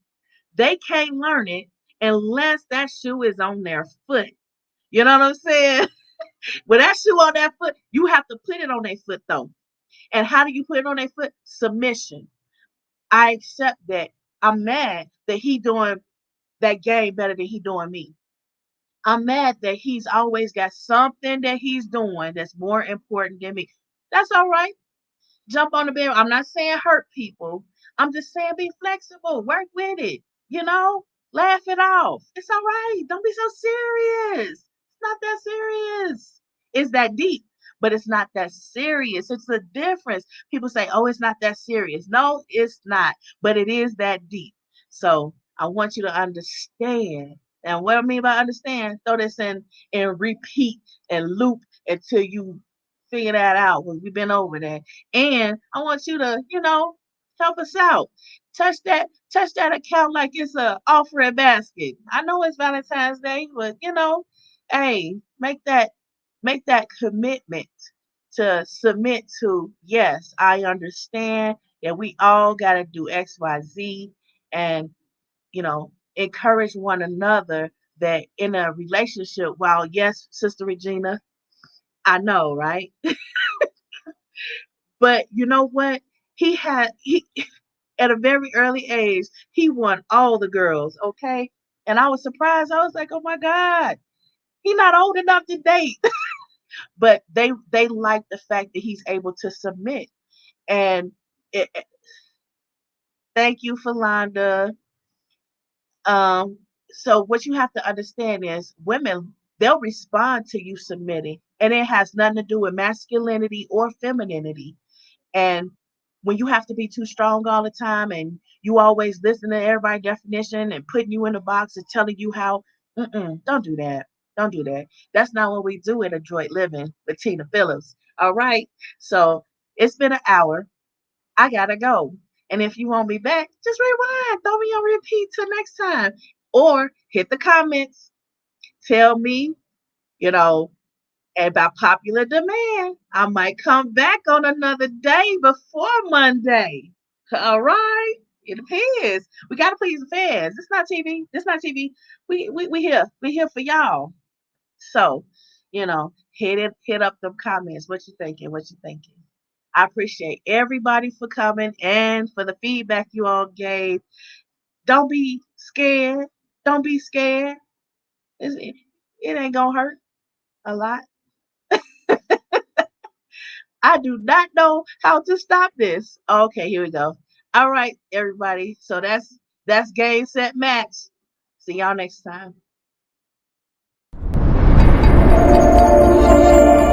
They can't learn it unless that shoe is on their foot. You know what I'm saying? With that shoe on that foot, you have to put it on their foot though. And how do you put it on their foot? Submission. I accept that. I'm mad that he doing that game better than he doing me. I'm mad that he's always got something that he's doing that's more important than me. That's all right. Jump on the bed. I'm not saying hurt people. I'm just saying be flexible. Work with it. You know, laugh it off. It's all right. Don't be so serious. It's not that serious. It's that deep, but it's not that serious. It's a difference. People say, oh, it's not that serious. No, it's not, but it is that deep. So I want you to understand. And what I mean by understand, throw this in and repeat and loop until you figure that out. Because we've been over that. And I want you to, help us out. Touch that account like it's a offering basket. I know it's Valentine's Day, but hey, make that commitment to submit to, yes, I understand that we all gotta do XYZ and encourage one another that in a relationship, while yes, Sister Regina, I know, right? But you know what? He at a very early age, he won all the girls, okay? And I was surprised. I was like, oh my God, he's not old enough to date. But they like the fact that he's able to submit. And thank you, Philanda. So what you have to understand is women, they'll respond to you submitting, and it has nothing to do with masculinity or femininity. And when you have to be too strong all the time and you always listen to everybody's definition and putting you in a box and telling you how, don't do that. Don't do that. That's not what we do in Adroit Living with Tina Phillips. All right. So it's been an hour. I gotta go. And if you want me back, just rewind. Throw me on repeat till next time. Or hit the comments. Tell me, you know, and by popular demand, I might come back on another day before Monday. All right. It depends. We gotta please the fans. It's not TV. It's not TV. We here. We here for y'all. So, hit up the comments. What you thinking? What you thinking? I appreciate everybody for coming and for the feedback you all gave. Don't be scared. Don't be scared. It ain't gonna hurt a lot. I do not know how to stop this. Okay, here we go. All right, everybody. So that's game set match. See y'all next time.